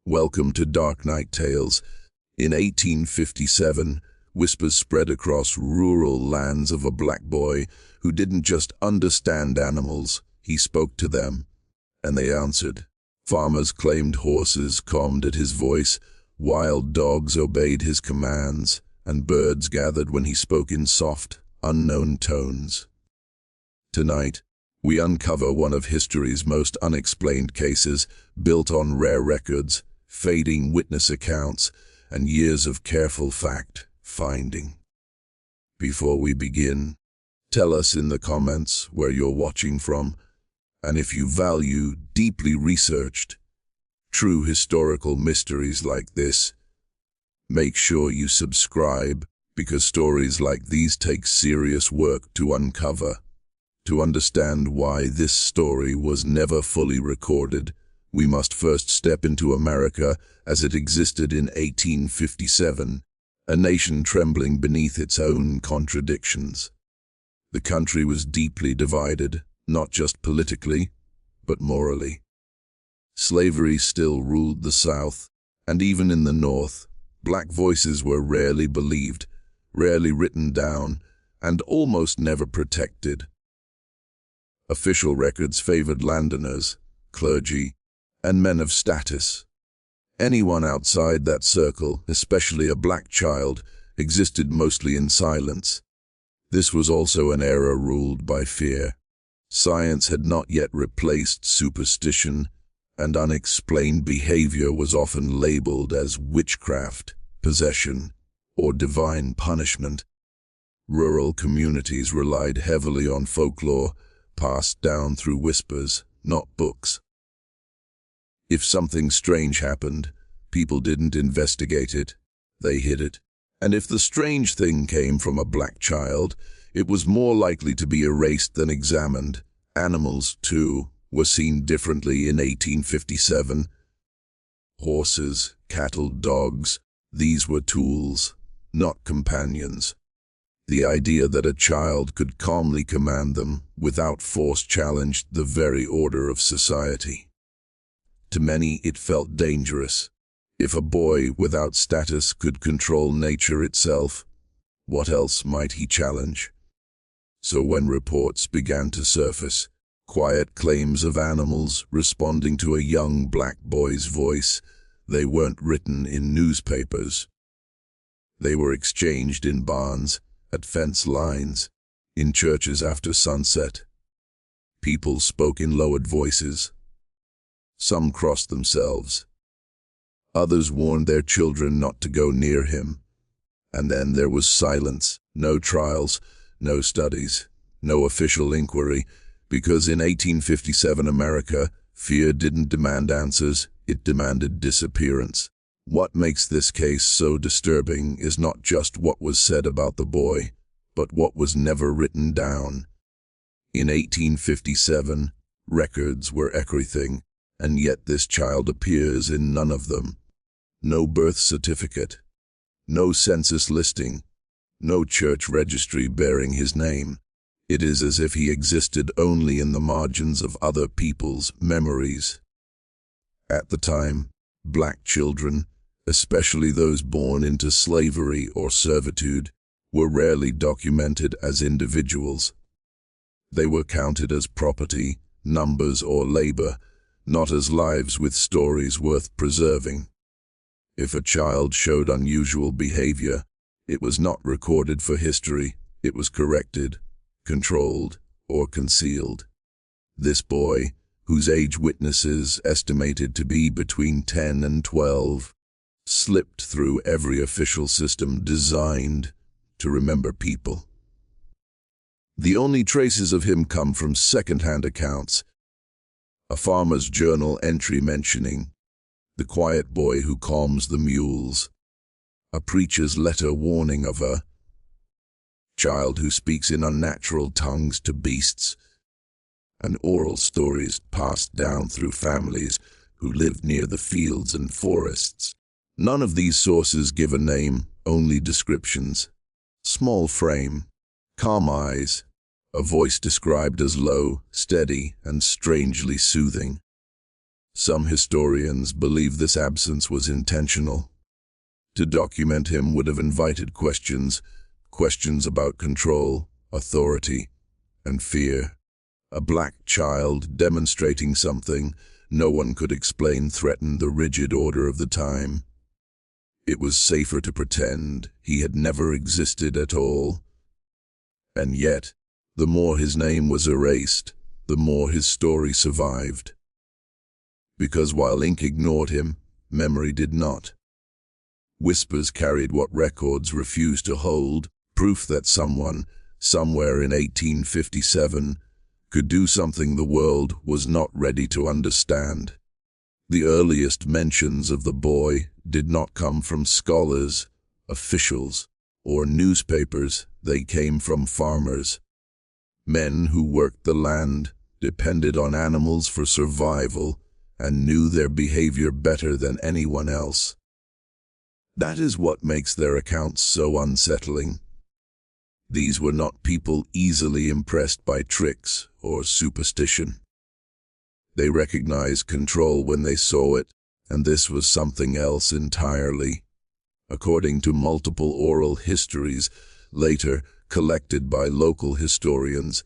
Welcome to Dark Night Tales. In 1857, whispers spread across rural lands of a black boy who didn't just understand animals, he spoke to them, and they answered. Farmers claimed horses calmed at his voice, wild dogs obeyed his commands, and birds gathered when he spoke in soft, unknown tones. Tonight, we uncover one of history's most unexplained cases, built on rare records, fading witness accounts, and years of careful fact-finding. Before we begin, tell us in the comments where you're watching from, and if you value deeply researched, true historical mysteries like this, make sure you subscribe, because stories like these take serious work to uncover. To understand why this story was never fully recorded, we must first step into America as it existed in 1857, a nation trembling beneath its own contradictions. The country was deeply divided, not just politically, but morally. Slavery still ruled the South, and even in the North, black voices were rarely believed, rarely written down, and almost never protected. Official records favored landowners, clergy, and men of status. Anyone outside that circle, especially a black child, existed mostly in silence. This was also an era ruled by fear. Science had not yet replaced superstition, and unexplained behavior was often labeled as witchcraft, possession, or divine punishment. Rural communities relied heavily on folklore, passed down through whispers, not books. If something strange happened, people didn't investigate it, they hid it. And if the strange thing came from a black child, it was more likely to be erased than examined. Animals, too, were seen differently in 1857. Horses, cattle, dogs, these were tools, not companions. The idea that a child could calmly command them without force challenged the very order of society. To many, it felt dangerous. If a boy without status could control nature itself, what else might he challenge? So when reports began to surface, quiet claims of animals responding to a young black boy's voice, they weren't written in newspapers. They were exchanged in barns, at fence lines, in churches after sunset. People spoke in lowered voices. Some crossed themselves. Others warned their children not to go near him. And then there was silence, no trials, no studies, no official inquiry, because in 1857 America, fear didn't demand answers, it demanded disappearance. What makes this case so disturbing is not just what was said about the boy, but what was never written down. In 1857, records were everything, and yet this child appears in none of them. No birth certificate, no census listing, no church registry bearing his name. It is as if he existed only in the margins of other people's memories. At the time, black children, especially those born into slavery or servitude, were rarely documented as individuals. They were counted as property, numbers, or labor, not as lives with stories worth preserving. If a child showed unusual behavior, it was not recorded for history, it was corrected, controlled, or concealed. This boy, whose age witnesses estimated to be between 10 and 12, slipped through every official system designed to remember people. The only traces of him come from second-hand accounts. A farmer's journal entry mentioning the quiet boy who calms the mules, a preacher's letter warning of a child who speaks in unnatural tongues to beasts, and oral stories passed down through families who lived near the fields and forests. None of these sources give a name, only descriptions. Small frame, calm eyes, a voice described as low, steady, and strangely soothing. Some historians believe this absence was intentional. To document him would have invited questions about control, authority, and fear. A black child demonstrating something no one could explain threatened the rigid order of the time. It was safer to pretend he had never existed at all. And yet, the more his name was erased, the more his story survived. Because while ink ignored him, memory did not. Whispers carried what records refused to hold, proof that someone, somewhere in 1857, could do something the world was not ready to understand. The earliest mentions of the boy did not come from scholars, officials, or newspapers. They came from farmers. Men who worked the land, depended on animals for survival, and knew their behavior better than anyone else. That is what makes their accounts so unsettling. These were not people easily impressed by tricks or superstition. They recognized control when they saw it, and this was something else entirely. According to multiple oral histories, later collected by local historians,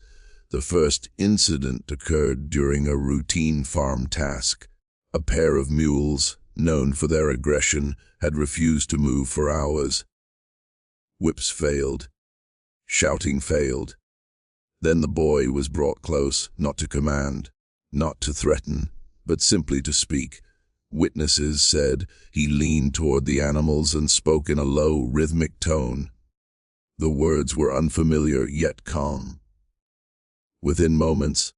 the first incident occurred during a routine farm task. A pair of mules, known for their aggression, had refused to move for hours. Whips failed. Shouting failed. Then the boy was brought close, not to command, not to threaten, but simply to speak. Witnesses said he leaned toward the animals and spoke in a low, rhythmic tone. The words were unfamiliar yet calm. Within moments,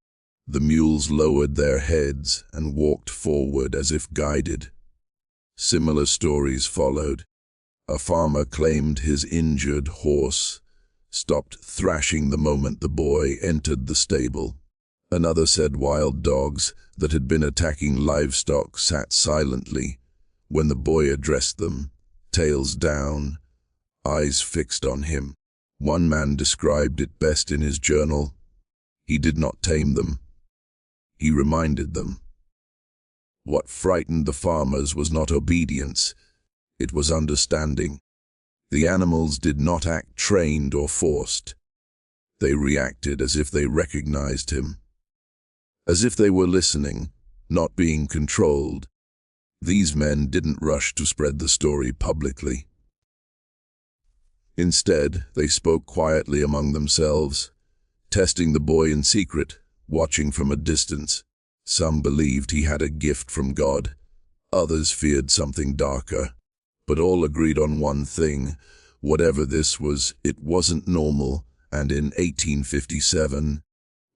the mules lowered their heads and walked forward as if guided. Similar stories followed. A farmer claimed his injured horse stopped thrashing the moment the boy entered the stable. Another said wild dogs that had been attacking livestock sat silently when the boy addressed them, tails down, eyes fixed on him. One man described it best in his journal. He did not tame them. He reminded them. What frightened the farmers was not obedience, it was understanding. The animals did not act trained or forced. They reacted as if they recognized him. As if they were listening, not being controlled. These men didn't rush to spread the story publicly. Instead, they spoke quietly among themselves, testing the boy in secret, watching from a distance. Some believed he had a gift from God. Others feared something darker. But all agreed on one thing. Whatever this was, it wasn't normal, and in 1857,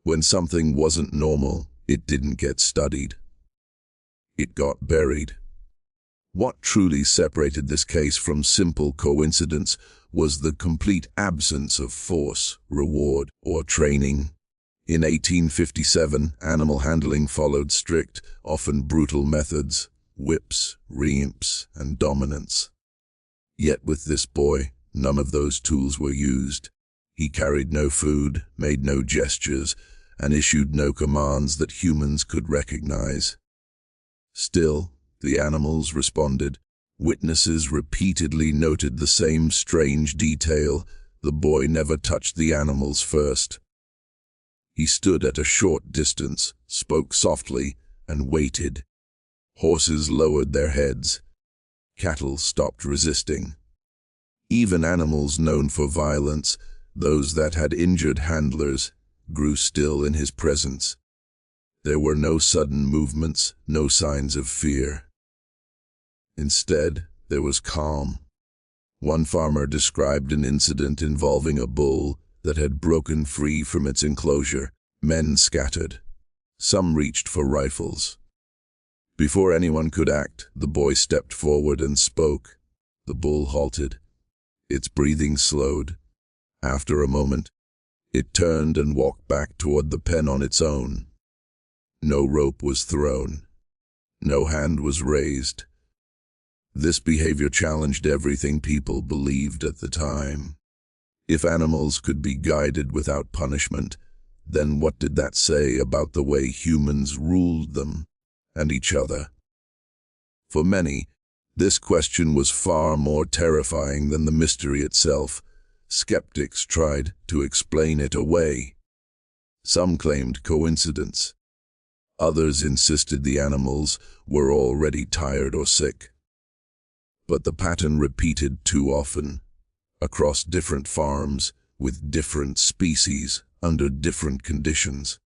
when something wasn't normal, it didn't get studied. It got buried. What truly separated this case from simple coincidence was the complete absence of force, reward, or training. In 1857, animal handling followed strict, often brutal methods, whips, reamps, and dominance. Yet with this boy, none of those tools were used. He carried no food, made no gestures, and issued no commands that humans could recognize. Still, the animals responded. Witnesses repeatedly noted the same strange detail. The boy never touched the animals first. He stood at a short distance, spoke softly, and waited. Horses lowered their heads. Cattle stopped resisting. Even animals known for violence, those that had injured handlers, grew still in his presence. There were no sudden movements, no signs of fear. Instead, there was calm. One farmer described an incident involving a bull that had broken free from its enclosure. Men scattered. Some reached for rifles. Before anyone could act, the boy stepped forward and spoke. The bull halted. Its breathing slowed. After a moment, it turned and walked back toward the pen on its own. No rope was thrown. No hand was raised. This behavior challenged everything people believed at the time. If animals could be guided without punishment, then what did that say about the way humans ruled them? and each other. For many, this question was far more terrifying than the mystery itself. Skeptics tried to explain it away. Some claimed coincidence. Others insisted the animals were already tired or sick. But the pattern repeated too often, across different farms, with different species, under different conditions.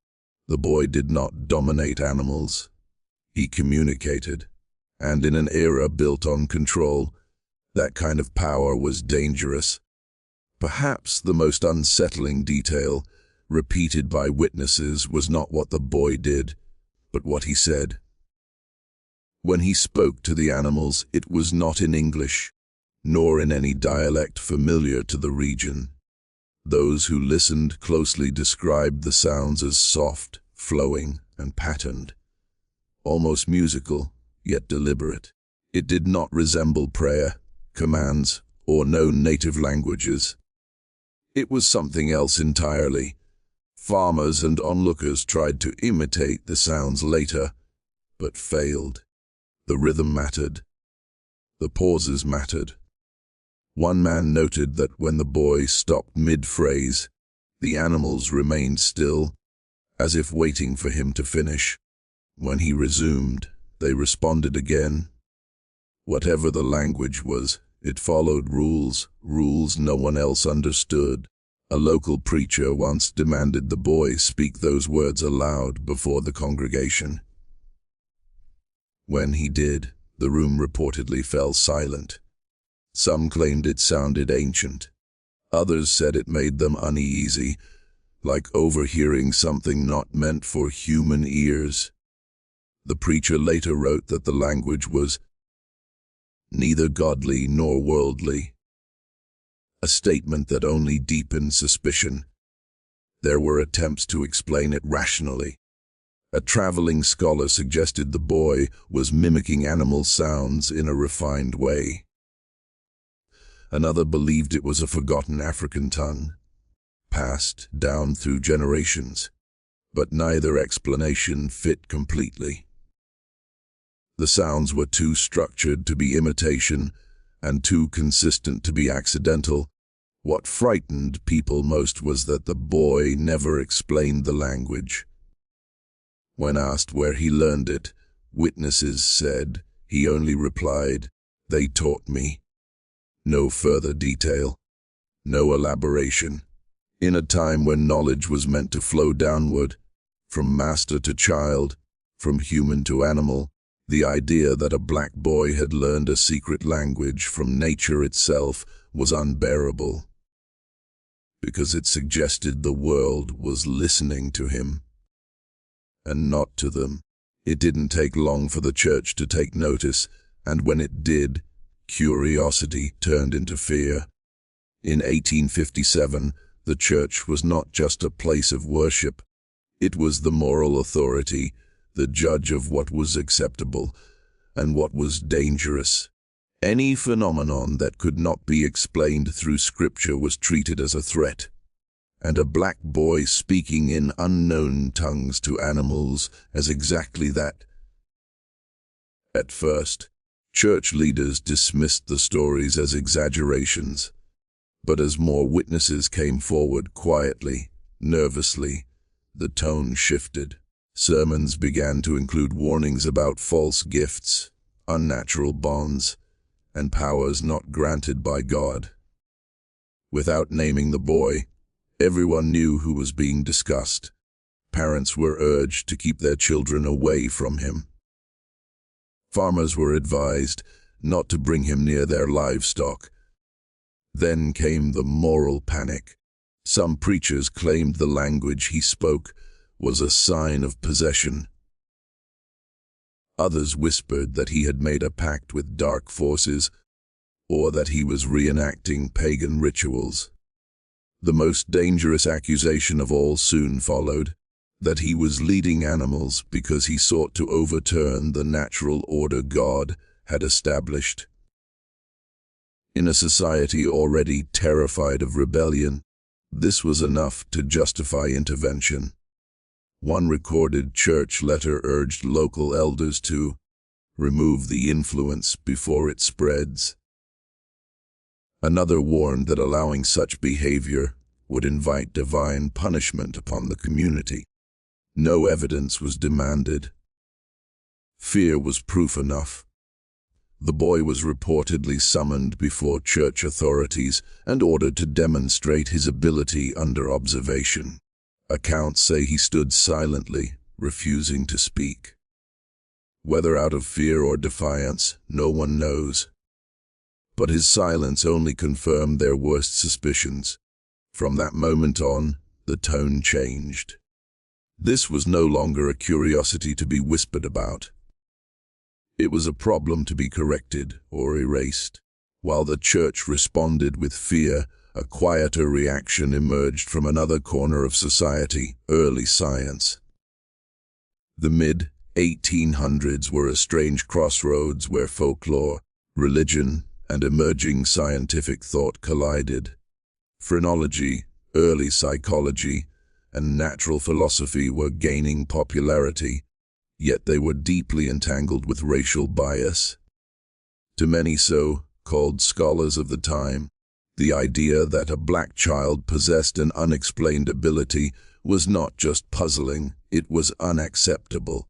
The boy did not dominate animals. He communicated, and in an era built on control, that kind of power was dangerous. Perhaps the most unsettling detail, repeated by witnesses, was not what the boy did, but what he said. When he spoke to the animals, it was not in English, nor in any dialect familiar to the region. Those who listened closely described the sounds as soft, flowing, and patterned, almost musical, yet deliberate. It did not resemble prayer, commands, or known native languages. It was something else entirely. Farmers and onlookers tried to imitate the sounds later, but failed. The rhythm mattered. The pauses mattered. One man noted that when the boy stopped mid-phrase, the animals remained still, as if waiting for him to finish. When he resumed, they responded again. Whatever the language was, it followed rules no one else understood. A local preacher once demanded the boy speak those words aloud before the congregation. When he did, the room reportedly fell silent. Some claimed it sounded ancient. Others said it made them uneasy, like overhearing something not meant for human ears. The preacher later wrote that the language was neither godly nor worldly, a statement that only deepened suspicion. There were attempts to explain it rationally. A traveling scholar suggested the boy was mimicking animal sounds in a refined way. Another believed it was a forgotten African tongue, passed down through generations, but neither explanation fit completely. The sounds were too structured to be imitation and too consistent to be accidental. What frightened people most was that the boy never explained the language. When asked where he learned it, witnesses said he only replied, "They taught me." No further detail, no elaboration. In a time when knowledge was meant to flow downward, from master to child, from human to animal, the idea that a black boy had learned a secret language from nature itself was unbearable, because it suggested the world was listening to him, and not to them. It didn't take long for the church to take notice, and when it did, curiosity turned into fear. In 1857, the church was not just a place of worship. It was the moral authority, the judge of what was acceptable and what was dangerous. Any phenomenon that could not be explained through scripture was treated as a threat, and a black boy speaking in unknown tongues to animals as exactly that. At first, church leaders dismissed the stories as exaggerations, but as more witnesses came forward quietly, nervously, the tone shifted. Sermons began to include warnings about false gifts, unnatural bonds, and powers not granted by God. Without naming the boy, everyone knew who was being discussed. Parents were urged to keep their children away from him. Farmers were advised not to bring him near their livestock. Then came the moral panic. Some preachers claimed the language he spoke was a sign of possession. Others whispered that he had made a pact with dark forces, or that he was reenacting pagan rituals. The most dangerous accusation of all soon followed, that he was leading animals because he sought to overturn the natural order God had established. In a society already terrified of rebellion, this was enough to justify intervention. One recorded church letter urged local elders to remove the influence before it spreads. Another warned that allowing such behavior would invite divine punishment upon the community. No evidence was demanded. Fear was proof enough. The boy was reportedly summoned before church authorities and ordered to demonstrate his ability under observation. Accounts say he stood silently, refusing to speak. Whether out of fear or defiance, no one knows. But his silence only confirmed their worst suspicions. From that moment on, the tone changed. This was no longer a curiosity to be whispered about. It was a problem to be corrected or erased. While the church responded with fear, a quieter reaction emerged from another corner of society: early science. The mid-1800s were a strange crossroads where folklore, religion, and emerging scientific thought collided. Phrenology, early psychology, and natural philosophy were gaining popularity, yet they were deeply entangled with racial bias. To many so-called scholars of the time, the idea that a black child possessed an unexplained ability was not just puzzling, it was unacceptable.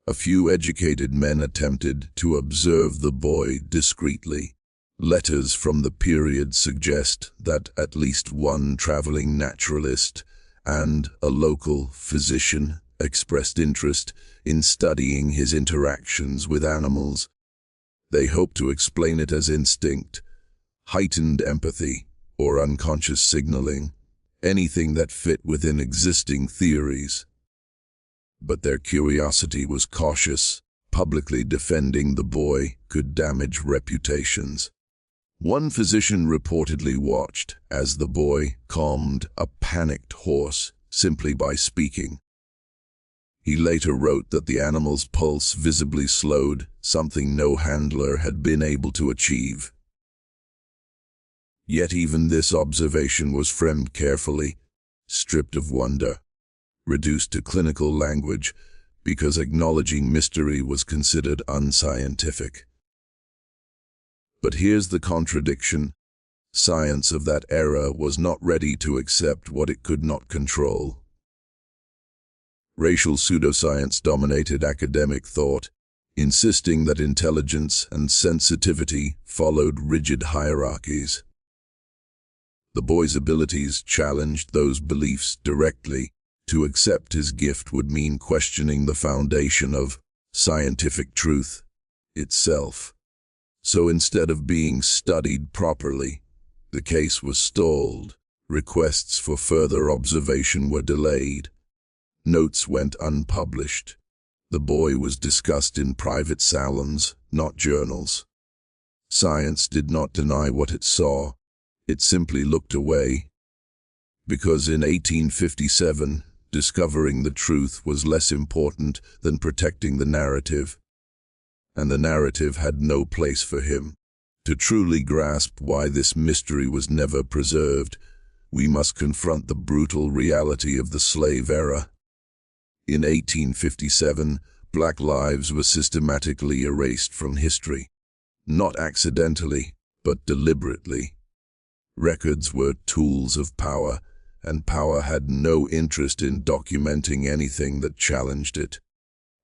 A few educated men attempted to observe the boy discreetly. Letters from the period suggest that at least one traveling naturalist and a local physician expressed interest in studying his interactions with animals. They hoped to explain it as instinct, heightened empathy, or unconscious signaling, anything that fit within existing theories. But their curiosity was cautious. Publicly defending the boy could damage reputations. One physician reportedly watched as the boy calmed a panicked horse simply by speaking. He later wrote that the animal's pulse visibly slowed, something no handler had been able to achieve. Yet even this observation was framed carefully, stripped of wonder, reduced to clinical language, because acknowledging mystery was considered unscientific. But here's the contradiction. Science of that era was not ready to accept what it could not control. Racial pseudoscience dominated academic thought, insisting that intelligence and sensitivity followed rigid hierarchies. The boy's abilities challenged those beliefs directly. To accept his gift would mean questioning the foundation of scientific truth itself. So instead of being studied properly, the case was stalled. Requests for further observation were delayed. Notes went unpublished. The boy was discussed in private salons, not journals. Science did not deny what it saw. It simply looked away. Because in 1857, discovering the truth was less important than protecting the narrative. And the narrative had no place for him. To truly grasp why this mystery was never preserved, we must confront the brutal reality of the slave era. In 1857, black lives were systematically erased from history. Not accidentally, but deliberately. Records were tools of power, and power had no interest in documenting anything that challenged it.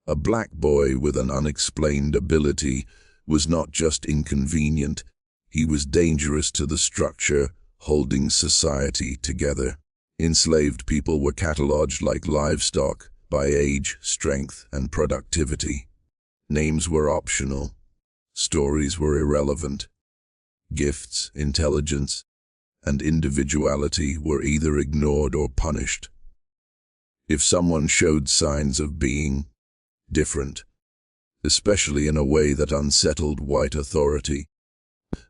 A black boy with an unexplained ability was not just inconvenient, he was dangerous to the structure holding society together. Enslaved people were catalogued like livestock by age, strength, and productivity. Names were optional. Stories were irrelevant. Gifts, intelligence, and individuality were either ignored or punished. If someone showed signs of being different, especially in a way that unsettled white authority,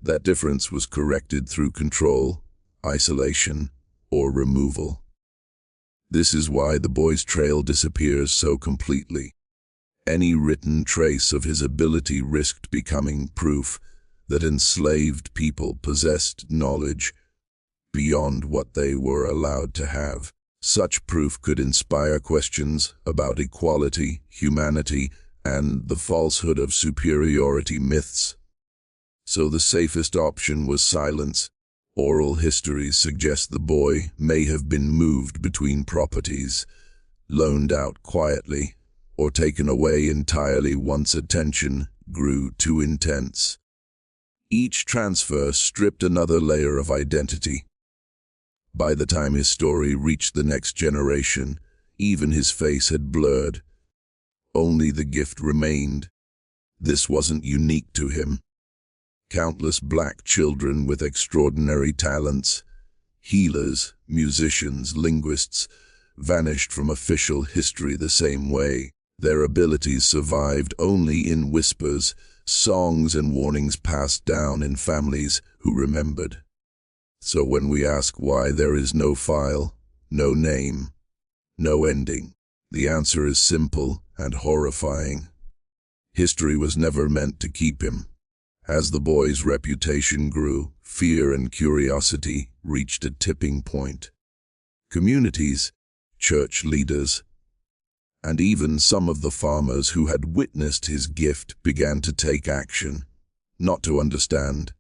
that difference was corrected through control, isolation, or removal. This is why the boy's trail disappears so completely. Any written trace of his ability risked becoming proof that enslaved people possessed knowledge beyond what they were allowed to have. Such proof could inspire questions about equality, humanity, and the falsehood of superiority myths. So the safest option was silence. Oral histories suggest the boy may have been moved between properties, loaned out quietly, or taken away entirely once attention grew too intense. Each transfer stripped another layer of identity. By the time his story reached the next generation, even his face had blurred. Only the gift remained. This wasn't unique to him. Countless black children with extraordinary talents, healers, musicians, linguists, vanished from official history the same way. Their abilities survived only in whispers, songs and warnings passed down in families who remembered. So when we ask why there is no file, no name, no ending, the answer is simple and horrifying. History was never meant to keep him. As the boy's reputation grew, fear and curiosity reached a tipping point. Communities, church leaders, and even some of the farmers who had witnessed his gift began to take action, not to understand,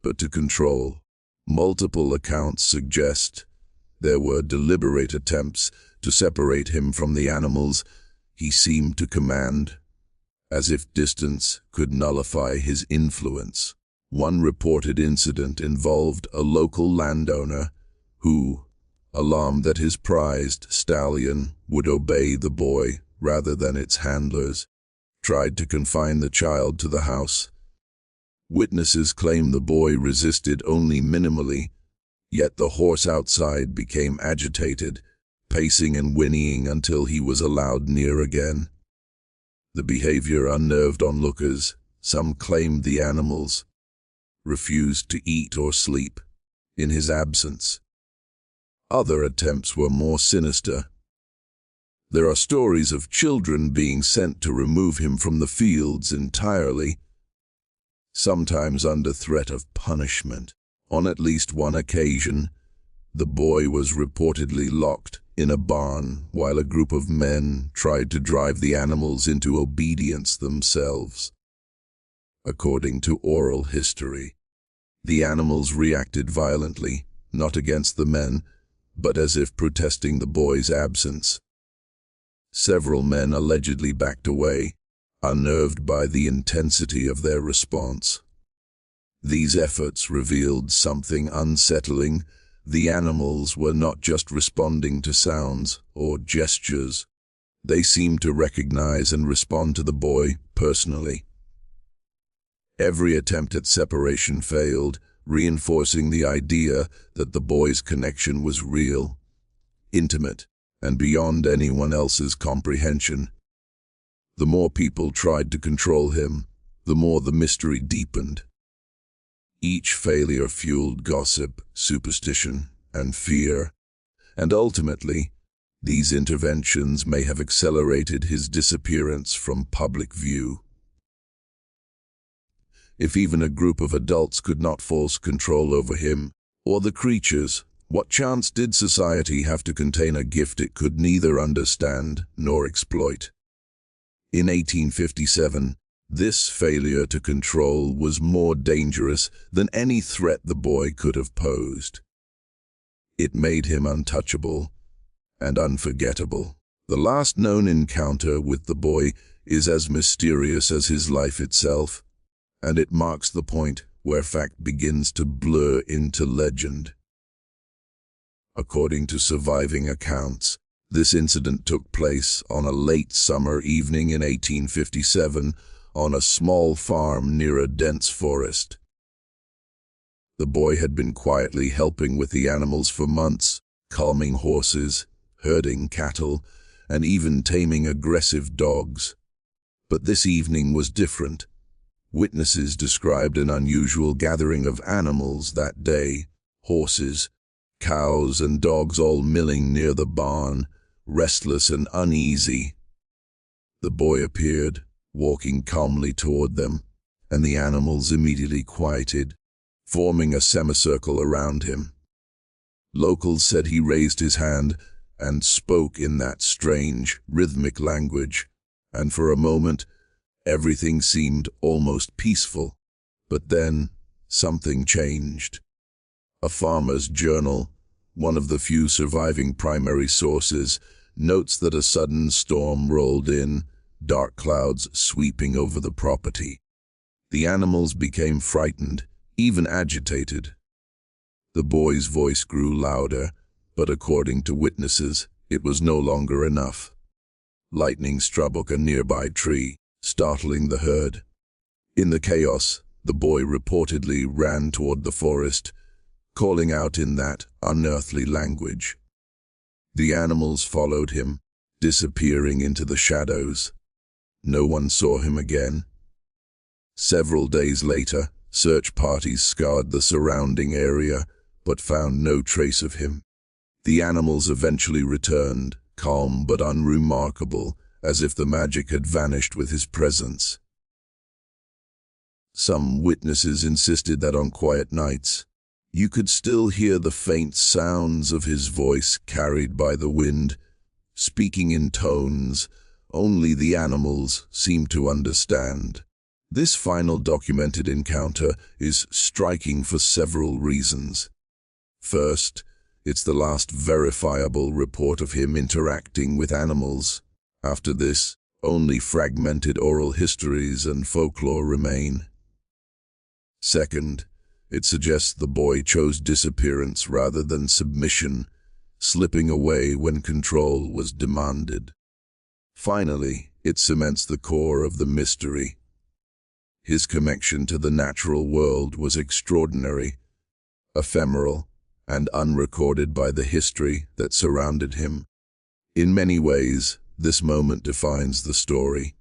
but to control. Multiple accounts suggest there were deliberate attempts to separate him from the animals he seemed to command, as if distance could nullify his influence. One reported incident involved a local landowner who, alarmed that his prized stallion would obey the boy rather than its handlers, tried to confine the child to the house. Witnesses claim the boy resisted only minimally, yet the horse outside became agitated, pacing and whinnying until he was allowed near again. The behavior unnerved onlookers. Some claimed the animals refused to eat or sleep in his absence. Other attempts were more sinister. There are stories of children being sent to remove him from the fields entirely, sometimes under threat of punishment. On at least one occasion, the boy was reportedly locked in a barn while a group of men tried to drive the animals into obedience themselves. According to oral history, the animals reacted violently, not against the men, but as if protesting the boy's absence. Several men allegedly backed away, unnerved by the intensity of their response. These efforts revealed something unsettling. The animals were not just responding to sounds or gestures. They seemed to recognize and respond to the boy personally. Every attempt at separation failed, reinforcing the idea that the boy's connection was real, intimate, and beyond anyone else's comprehension. The more people tried to control him, the more the mystery deepened. Each failure fueled gossip, superstition, and fear, and ultimately, these interventions may have accelerated his disappearance from public view. If even a group of adults could not force control over him or the creatures, what chance did society have to contain a gift it could neither understand nor exploit? In 1857, this failure to control was more dangerous than any threat the boy could have posed. It made him untouchable and unforgettable. The last known encounter with the boy is as mysterious as his life itself, and it marks the point where fact begins to blur into legend. According to surviving accounts, this incident took place on a late summer evening in 1857 on a small farm near a dense forest. The boy had been quietly helping with the animals for months, calming horses, herding cattle, and even taming aggressive dogs. But this evening was different. Witnesses described an unusual gathering of animals that day, horses, cows, and dogs all milling near the barn, restless and uneasy. The boy appeared, walking calmly toward them, and the animals immediately quieted, forming a semicircle around him. Locals said he raised his hand and spoke in that strange, rhythmic language, and for a moment, everything seemed almost peaceful. But then, something changed. A farmer's journal, one of the few surviving primary sources, notes that a sudden storm rolled in, dark clouds sweeping over the property. The animals became frightened, even agitated. The boy's voice grew louder, but according to witnesses, it was no longer enough. Lightning struck a nearby tree, startling the herd. In the chaos, the boy reportedly ran toward the forest, calling out in that unearthly language. The animals followed him, disappearing into the shadows. No one saw him again. Several days later, search parties scoured the surrounding area, but found no trace of him. The animals eventually returned, calm but unremarkable, as if the magic had vanished with his presence. Some witnesses insisted that on quiet nights, you could still hear the faint sounds of his voice carried by the wind, speaking in tones only the animals seemed to understand. This final documented encounter is striking for several reasons. First, it's the last verifiable report of him interacting with animals. After this, only fragmented oral histories and folklore remain. Second, it suggests the boy chose disappearance rather than submission, slipping away when control was demanded. Finally, it cements the core of the mystery. His connection to the natural world was extraordinary, ephemeral, and unrecorded by the history that surrounded him. In many ways, this moment defines the story.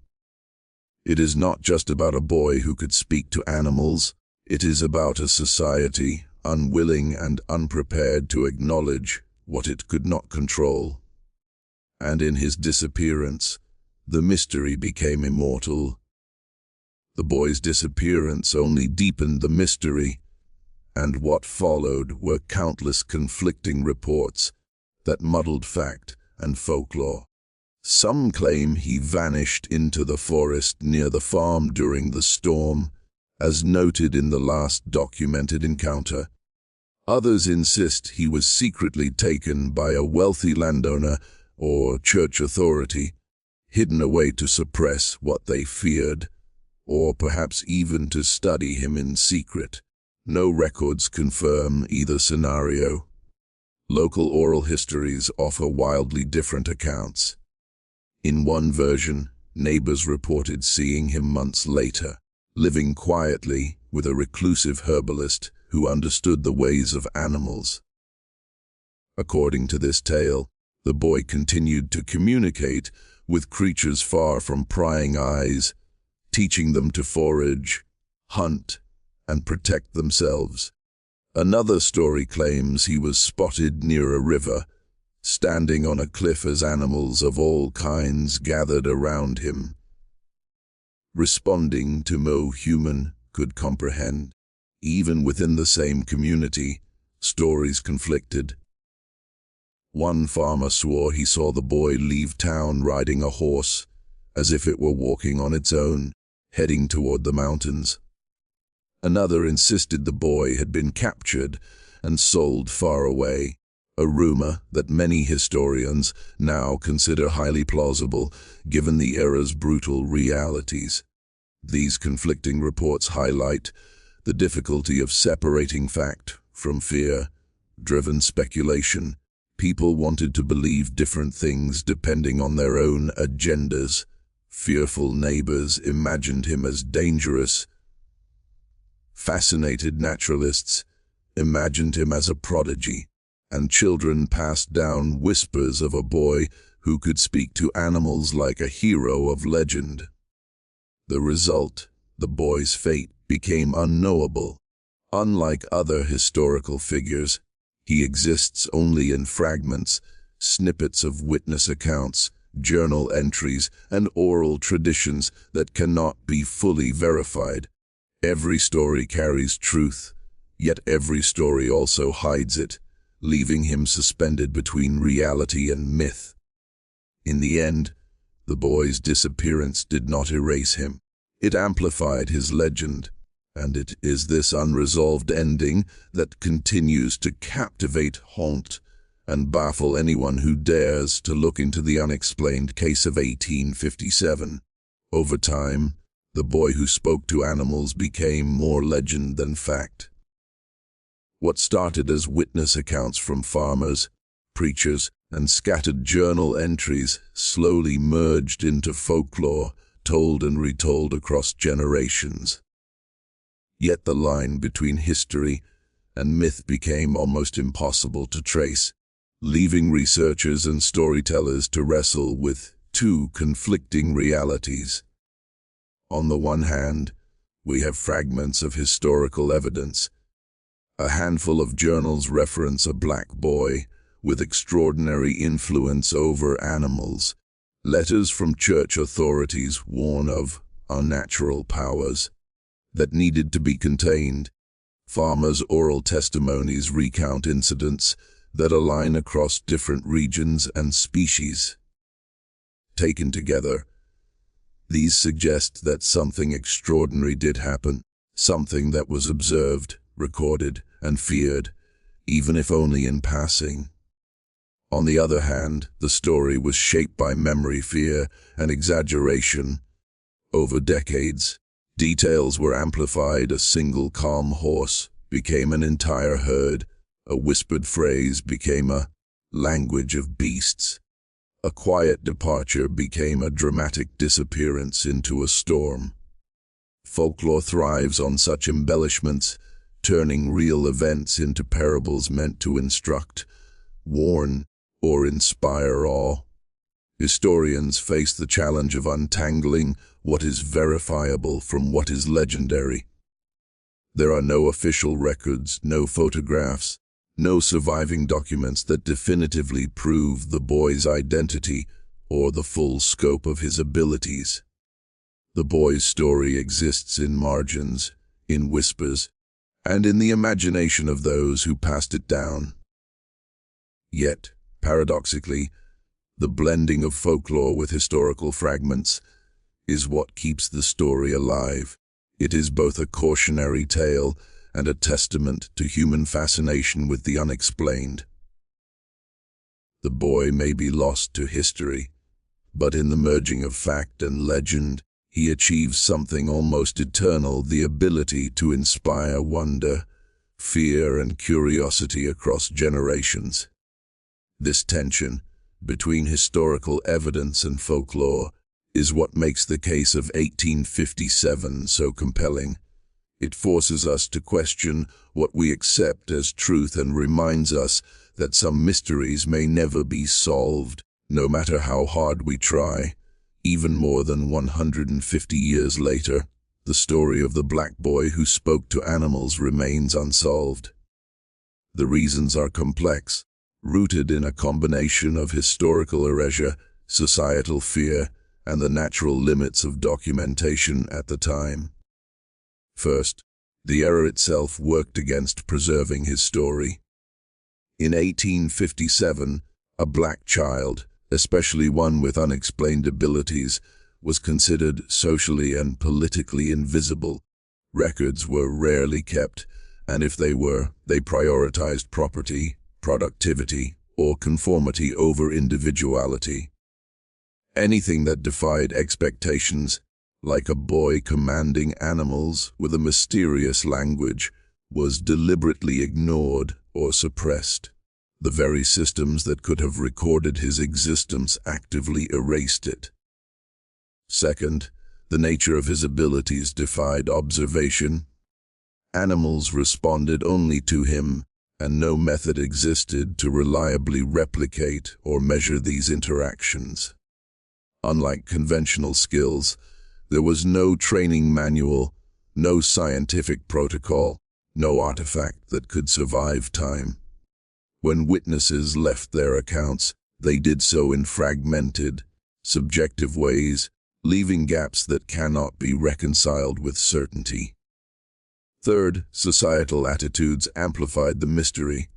It is not just about a boy who could speak to animals. It is about a society unwilling and unprepared to acknowledge what it could not control. And in his disappearance, the mystery became immortal. The boy's disappearance only deepened the mystery, and what followed were countless conflicting reports that muddled fact and folklore. Some claim he vanished into the forest near the farm during the storm, as noted in the last documented encounter. Others insist he was secretly taken by a wealthy landowner or church authority, hidden away to suppress what they feared, or perhaps even to study him in secret. No records confirm either scenario. Local oral histories offer wildly different accounts. In one version, neighbors reported seeing him months later, living quietly with a reclusive herbalist who understood the ways of animals. According to this tale, the boy continued to communicate with creatures far from prying eyes, teaching them to forage, hunt, and protect themselves. Another story claims he was spotted near a river, standing on a cliff as animals of all kinds gathered around him, responding to no human could comprehend. Even within the same community, stories conflicted. One farmer swore he saw the boy leave town riding a horse, as if it were walking on its own, heading toward the mountains. Another insisted the boy had been captured and sold far away, a rumor that many historians now consider highly plausible given the era's brutal realities. These conflicting reports highlight the difficulty of separating fact from fear-driven speculation. People wanted to believe different things depending on their own agendas. Fearful neighbors imagined him as dangerous. Fascinated naturalists imagined him as a prodigy, and children passed down whispers of a boy who could speak to animals like a hero of legend. The result, the boy's fate, became unknowable. Unlike other historical figures, he exists only in fragments, snippets of witness accounts, journal entries, and oral traditions that cannot be fully verified. Every story carries truth, yet every story also hides it, leaving him suspended between reality and myth. In the end, the boy's disappearance did not erase him. It amplified his legend, and it is this unresolved ending that continues to captivate, haunt, and baffle anyone who dares to look into the unexplained case of 1857. Over time, the boy who spoke to animals became more legend than fact. What started as witness accounts from farmers, preachers, and scattered journal entries slowly merged into folklore, told and retold across generations. Yet the line between history and myth became almost impossible to trace, leaving researchers and storytellers to wrestle with two conflicting realities. On the one hand, we have fragments of historical evidence. A handful of journals reference a black boy with extraordinary influence over animals. Letters from church authorities warn of unnatural powers that needed to be contained. Farmers' oral testimonies recount incidents that align across different regions and species. Taken together, these suggest that something extraordinary did happen, something that was observed, recorded, and feared, even if only in passing. On the other hand, the story was shaped by memory, fear, and exaggeration. Over decades, details were amplified. A single calm horse became an entire herd. A whispered phrase became a language of beasts. A quiet departure became a dramatic disappearance into a storm. Folklore thrives on such embellishments, turning real events into parables meant to instruct, warn, or inspire awe. Historians face the challenge of untangling what is verifiable from what is legendary. There are no official records, no photographs, no surviving documents that definitively prove the boy's identity or the full scope of his abilities. The boy's story exists in margins, in whispers, and in the imagination of those who passed it down. Yet, paradoxically, the blending of folklore with historical fragments is what keeps the story alive. It is both a cautionary tale and a testament to human fascination with the unexplained. The boy may be lost to history, but in the merging of fact and legend, he achieves something almost eternal, the ability to inspire wonder, fear, and curiosity across generations. This tension between historical evidence and folklore is what makes the case of 1857 so compelling. It forces us to question what we accept as truth and reminds us that some mysteries may never be solved, no matter how hard we try. Even more than 150 years later, the story of the black boy who spoke to animals remains unsolved. The reasons are complex, rooted in a combination of historical erasure, societal fear, and the natural limits of documentation at the time. First, the error itself worked against preserving his story. In 1857, a black child, especially one with unexplained abilities, was considered socially and politically invisible. Records were rarely kept, and if they were, they prioritized property, productivity, or conformity over individuality. Anything that defied expectations, like a boy commanding animals with a mysterious language, was deliberately ignored or suppressed. The very systems that could have recorded his existence actively erased it. Second, the nature of his abilities defied observation. Animals responded only to him, and no method existed to reliably replicate or measure these interactions. Unlike conventional skills, there was no training manual, no scientific protocol, no artifact that could survive time. When witnesses left their accounts, they did so in fragmented, subjective ways, leaving gaps that cannot be reconciled with certainty. Third, societal attitudes amplified the mystery.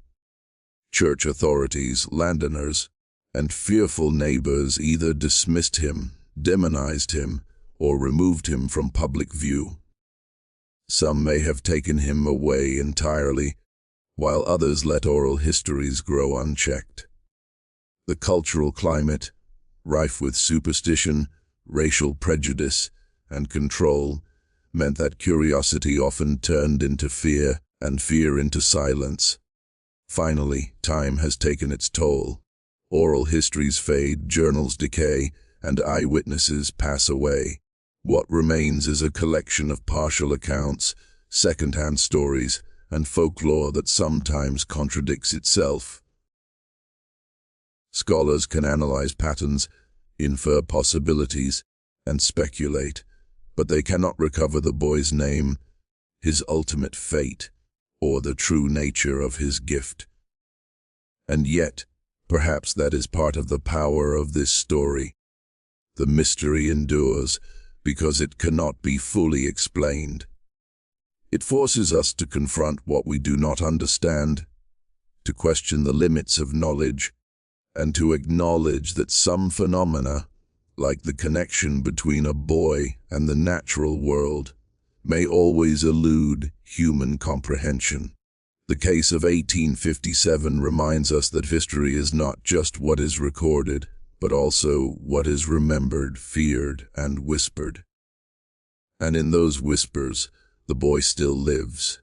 Church authorities, landowners, and fearful neighbors either dismissed him, demonized him, or removed him from public view. Some may have taken him away entirely, while others let oral histories grow unchecked. The cultural climate, rife with superstition, racial prejudice, and control, meant that curiosity often turned into fear, and fear into silence. Finally, time has taken its toll. Oral histories fade, journals decay, and eyewitnesses pass away. What remains is a collection of partial accounts, second-hand stories, and folklore that sometimes contradicts itself. Scholars can analyze patterns, infer possibilities, and speculate, but they cannot recover the boy's name, his ultimate fate, or the true nature of his gift. And yet, perhaps that is part of the power of this story. The mystery endures because it cannot be fully explained. It forces us to confront what we do not understand, to question the limits of knowledge, and to acknowledge that some phenomena, like the connection between a boy and the natural world, may always elude human comprehension. The case of 1857 reminds us that history is not just what is recorded, but also what is remembered, feared, and whispered. And in those whispers, the boy still lives.